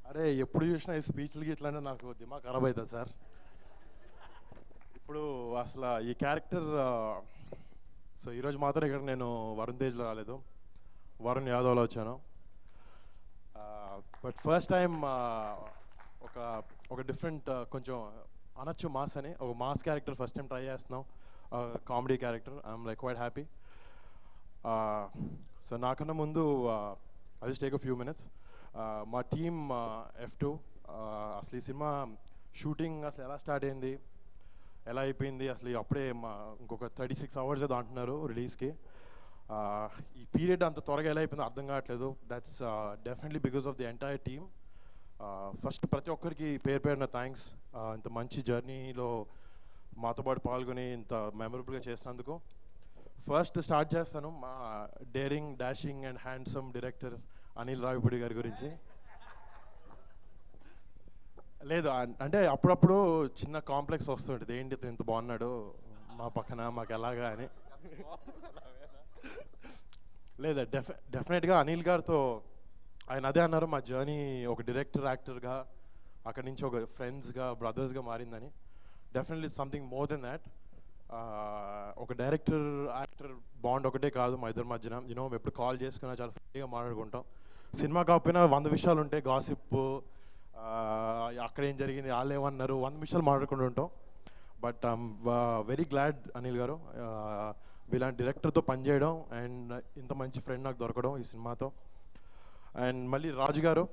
అరే ఎప్పుడు చూసినా ఈ స్పీచ్లకి ఇట్లా అంటే నాకు దిమాగ్ ఖరాబ్ అవుతుంది సార్. ఇప్పుడు అసలు ఈ క్యారెక్టర్ సో ఈరోజు మాత్రం ఇక్కడ నేను వరుణ్ తేజ్లో రాలేదు, వరుణ్ యాదవ్లో వచ్చాను. బట్ ఫస్ట్ టైం ఒక ఒక డిఫరెంట్ కొంచెం అనొచ్చు మాస్ అని ఒక mass character first time try చేస్తున్నాం, comedy character. I'm like quite happy. So నాకన్నా ముందు I just take a few minutes. మా టీమ్ F2 అసలు ఈ సినిమా షూటింగ్ అసలు ఎలా స్టార్ట్ అయింది, ఎలా అయిపోయింది, అసలు అప్పుడే ఇంకొక 36 hours ఏదో అంటున్నారు రిలీజ్కి. ఈ పీరియడ్ అంత త్వరగా ఎలా అయిపోయిందో అర్థం కావట్లేదు. That's definitely because of the entire team. First ప్రతి ఒక్కరికి పేరు పేరున థ్యాంక్స్, ఇంత మంచి జర్నీలో మాతో పాటు పాల్గొని ఇంత మెమరబుల్గా చేసినందుకు. ఫస్ట్ స్టార్ట్ చేస్తాను మా daring dashing and handsome director Anil Ravipudi గారి గురించి. లేదు అంటే అప్పుడప్పుడు చిన్న కాంప్లెక్స్ వస్తుంటుంది, ఏంటి ఇంత బాగున్నాడు మా పక్కన మాకు ఎలాగా అని. లేదా డెఫినెట్గా అనిల్ గారితో ఆయన అదే అన్నారు, మా జర్నీ ఒక డైరెక్టర్ యాక్టర్గా అక్కడి నుంచి ఒక ఫ్రెండ్స్గా బ్రదర్స్గా మారిందని. Definitely something more than that. ఒక డైరెక్టర్ యాక్టర్ బాండ్ ఒకటే కాదు మా ఇద్దరి మధ్యన. యూనో ఎప్పుడు కాల్ చేసుకున్నా చాలా ఫ్రీగా మాట్లాడుకుంటాం. సినిమా కాకపోయినా 100 విషయాలు ఉంటాయి, గాసిప్, అక్కడ ఏం జరిగింది, వాళ్ళు ఏమన్నారు, 100 విషయాలు మాట్లాడుకుంటూ ఉంటాం. But I'm very glad Anil గారు ఇలాంటి డైరెక్టర్తో పనిచేయడం అండ్ ఇంత మంచి ఫ్రెండ్ నాకు దొరకడం ఈ సినిమాతో. అండ్ మళ్ళీ రాజు గారు,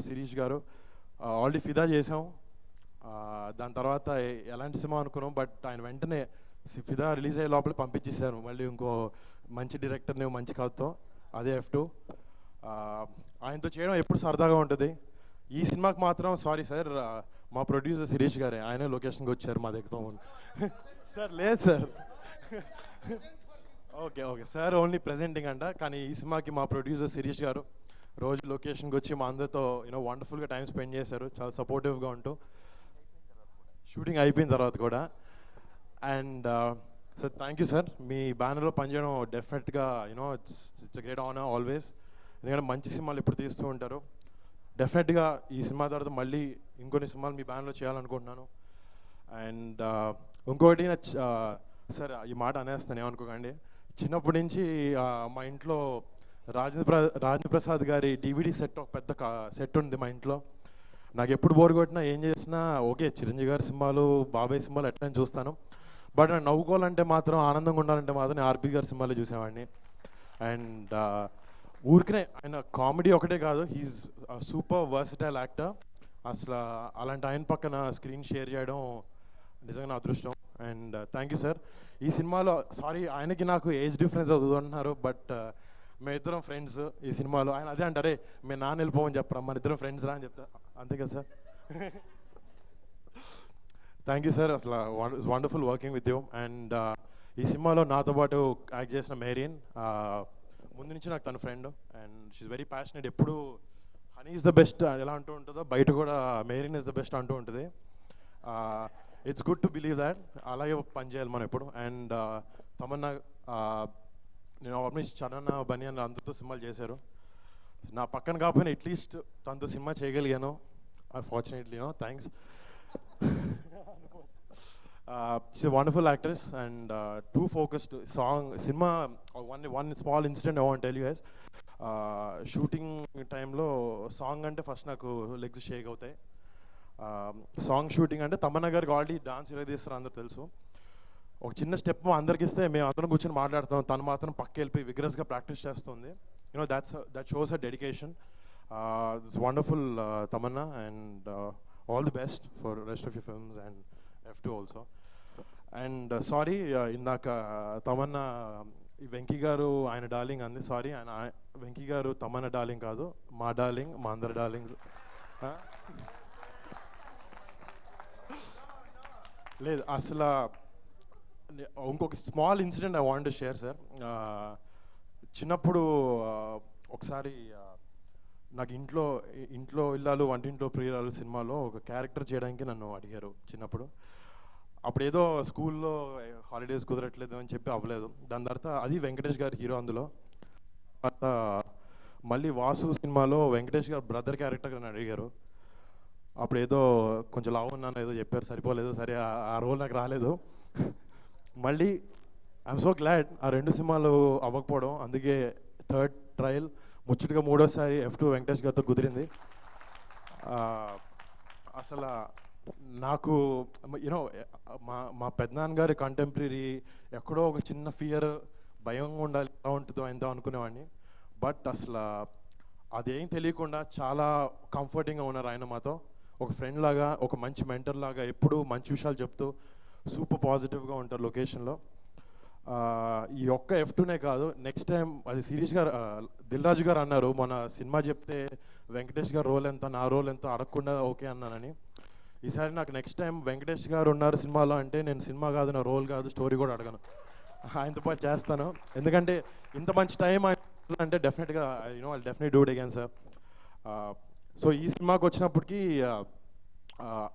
శిరీష్ గారు ఆల్రెడీ ఫిదా చేసాం. దాని తర్వాత ఎలాంటి సినిమా అనుకున్నాం, బట్ ఆయన వెంటనే ఫిదా రిలీజ్ అయ్యే లోపల పంపించేశారు మళ్ళీ ఇంకో మంచి డైరెక్టర్ని మంచి కథతో, అదే F2. ఆయనతో చేయడం ఎప్పుడు సరదాగా ఉంటుంది. ఈ సినిమాకి మాత్రం సారీ సార్, మా ప్రొడ్యూసర్ శిరీష్ గారే, ఆయనే లొకేషన్కి వచ్చారు మా దగ్గరతో. సార్ లేదు sir, okay sir only presenting అంట. కానీ ఈ సినిమాకి మా ప్రొడ్యూసర్ శిరీష్ గారు రోజు లొకేషన్కి వచ్చి మా అందరితో వండర్ఫుల్గా టైం స్పెండ్ చేశారు, చాలా సపోర్టివ్గా ఉంటూ, షూటింగ్ అయిపోయిన తర్వాత కూడా. And sir thank you sir, మీ బ్యానర్లో పనిచేయడం డెఫినెట్గా ఇట్స్ గ్రేట్ ఆనర్ ఆల్వేస్. ఎందుకంటే మంచి సినిమాలు ఇప్పుడు తీస్తూ ఉంటారు. డెఫినెట్గా ఈ సినిమా తర్వాత మళ్ళీ ఇంకొన్ని సినిమాలు మీ బ్యానర్లో చేయాలనుకుంటున్నాను. అండ్ ఇంకొకటి సార్ ఈ మాట అనేస్తాను ఏమనుకోకండి, చిన్నప్పటి నుంచి మా ఇంట్లో రాజేంద్ర ప్రసాద్ గారి DVD సెట్, ఒక పెద్ద సెట్ ఉంది మా ఇంట్లో. నాకు ఎప్పుడు బోర్ కొట్టినా ఏం చేసినా ఓకే చిరంజీవి గారి సినిమాలు, బాబాయ్ సినిమాలు ఎట్లా చూస్తాను. బట్ నేను నవ్వుకోవాలంటే మాత్రం, ఆనందంగా ఉండాలంటే మాత్రం నేను RP గారి సినిమాలు చూసేవాడిని. అండ్ ఊరికనే ఆయన కామెడీ ఒకటే కాదు, హీఈస్ సూపర్ వర్సటైల్ యాక్టర్. అసలు అలాంటి ఆయన పక్కన స్క్రీన్ షేర్ చేయడం నిజంగా నా అదృష్టం. And thank you sir. ఈ సినిమాలో సారీ ఆయనకి నాకు ఏజ్ డిఫరెన్స్ అవుతుంది అంటున్నారు, బట్ మేమిద్దరం ఫ్రెండ్స్ ఈ సినిమాలో. ఆయన అదే అంటారే, మేము నాన్న వెళ్ళిపోమని చెప్పరా, మన ఇద్దరం ఫ్రెండ్స్ రా అని చెప్తా, అంతే కదా సార్. థ్యాంక్ యూ సార్, అసలు it's wonderful working with you. And ఈ సినిమాలో నాతో పాటు యాక్ట్ చేసిన మేరియన్, ముందు నుంచి నాకు తన friend and she very passionate. ఎప్పుడు హనీ ఈజ్ ద బెస్ట్ ఎలా అంటూ ఉంటుందో బయట కూడా మేరియన్ ఈజ్ ద బెస్ట్ అంటూ ఉంటుంది. It's good to believe that, అలాగే పనిచేయాలి మనం ఎప్పుడు. అండ్ తమన్నా, నేను ఆల్మోస్ట్ చరణ్ బనియన్ అందరితో సినిమాలు చేశారు. నా పక్కన కాకపోయినా అట్లీస్ట్ తనతో సినిమా చేయగలిగాను, unfortunately thanks. She's a wonderful actress and too focused. Cinema, one small incident I want to tell you guys. Shooting time lo song ante first naku legs shake avutayi. Song shooting ante Tamanna gariki already dance iradistaru andaru telusu. ఒక చిన్న step అందరికి ఇస్తే మేము అందరం కూర్చొని మాట్లాడతాం, తను మాత్రం పక్క వెళ్ళిపోయి విగ్రస్గా ప్రాక్టీస్ చేస్తుంది. That shows her dedication. This wonderful Tamannaah, and all the best for rest of your films and F2 also. And sorry, ఇందాక తమన్నా వెంకీ గారు ఆయన డార్లింగ్ అంది. సారీ, ఆయన వెంకీ గారు తమన్నా డార్లింగ్ కాదు, మా డార్లింగ్, మా అందరి డార్లింగ్స్. లేదు అసలు ఇంకొక small incident I want to share sir. చిన్నప్పుడు ఒకసారి నాకు ఇంట్లో ఇల్లాలు వంటింట్లో ప్రియురాలు సినిమాలో ఒక క్యారెక్టర్ చేయడానికి నన్ను అడిగారు చిన్నప్పుడు. అప్పుడు ఏదో స్కూల్లో హాలిడేస్ కుదరట్లేదు అని చెప్పి అవ్వలేదు. దాని తర్వాత అది వెంకటేష్ గారి హీరో అందులో. తర్వాత మళ్ళీ వాసు సినిమాలో వెంకటేష్ గారు బ్రదర్ క్యారెక్టర్ అని అడిగారు. అప్పుడు ఏదో కొంచెం లావు ఉన్నాను ఏదో చెప్పారు, సరిపోలేదు, సరే ఆ రోల్ నాకు రాలేదు. మళ్ళీ ఐఎమ్ సో గ్లాడ్ ఆ 2 సినిమాలు అవ్వకపోవడం. అందుకే థర్డ్ ట్రయల్ ముచ్చటగా మూడోసారి F2 వెంకటేష్ గారితో కుదిరింది. అసలు నాకు యూనో మా మా పెద్దనాన్నగారి కంటెంపరీ ఎక్కడో ఒక చిన్న ఫియర్, భయంగా ఉండాలి, ఎలా ఉంటుందో ఎంతో అనుకునేవాడిని. బట్ అసలు అదేం తెలియకుండా చాలా కంఫర్టింగ్గా ఉన్నారు ఆయన మాతో. ఒక ఫ్రెండ్ లాగా, ఒక మంచి మెంటర్ లాగా ఎప్పుడూ మంచి విషయాలు చెప్తూ సూపర్ పాజిటివ్గా ఉంటారు లొకేషన్లో. ఈ ఒక్క F2నే కాదు, నెక్స్ట్ టైం అది శిరీష్ గారు, దిల్ రాజు గారు అన్నారు మన సినిమా చెప్తే వెంకటేష్ గారు రోల్ ఎంత, నా రోల్ ఎంత అడగకుండా ఓకే అన్నానని. ఈసారి నాకు నెక్స్ట్ టైం వెంకటేష్ గారు ఉన్నారు సినిమాలో అంటే నేను సినిమా కాదు, నా రోల్ కాదు, స్టోరీ కూడా అడగను, ఆయనతో పాటు చేస్తాను. ఎందుకంటే ఇంత మంచి టైం అంటే డెఫినెట్గా I definite do it again sir. So ఈ సినిమాకి వచ్చినప్పటికీ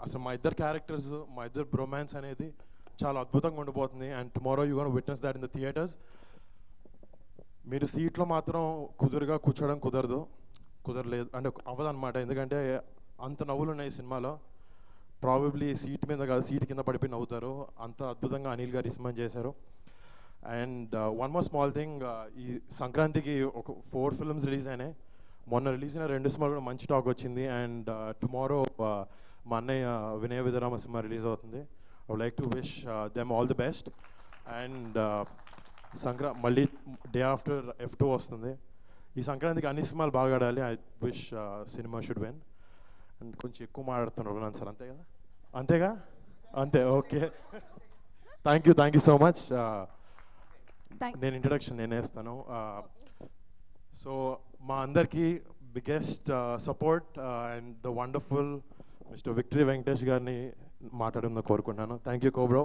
అసలు మా ఇద్దరు క్యారెక్టర్స్, మా ఇద్దరు బ్రొమాన్స్ అనేది చాలా అద్భుతంగా ఉండిపోతుంది. And tomorrow you gonna witness that in the theatres. మీరు సీట్లో మాత్రం కుదురుగా కూర్చోవడం కుదరలేదు అంటే అవ్వదన్నమాట. ఎందుకంటే అంత నవ్వులు ఉన్నాయి సినిమాలో. ప్రాబబ్లీ సీట్ మీద కాదు, సీట్ కింద పడిపోయి నవ్వుతారు, అంత అద్భుతంగా అనిల్ గారు సినిమా చేశారు. And one more small thing, ఈ సంక్రాంతికి ఒక 4 ఫిల్మ్స్ రిలీజ్ అయినాయి. మొన్న రిలీజ్ అయిన 2 సినిమాలు కూడా మంచి టాక్ వచ్చింది. అండ్ టుమారో మా అన్నయ్య వినయ విధరామ సినిమా రిలీజ్ అవుతుంది. I would like to wish them all the best. And మళ్ళీ డే ఆఫ్టర్ F2 వస్తుంది. ఈ సంక్రాంతికి అన్ని సినిమాలు బాగా ఆడాలి. I wish cinema should win. And కొంచెం ఎక్కువ మాట్లాడుతున్నారు నన్ను సార్, అంతే కదా? అంతేగా? అంతే, okay. Thank you so much. నేను ఇంట్రడక్షన్ నేనే ఇస్తాను. సో మా అందరికీ biggest support and the wonderful mister victory Venkatesh గారిని మాట్లాడడం కోరుకుంటున్నాను. Thank you కోబ్రో.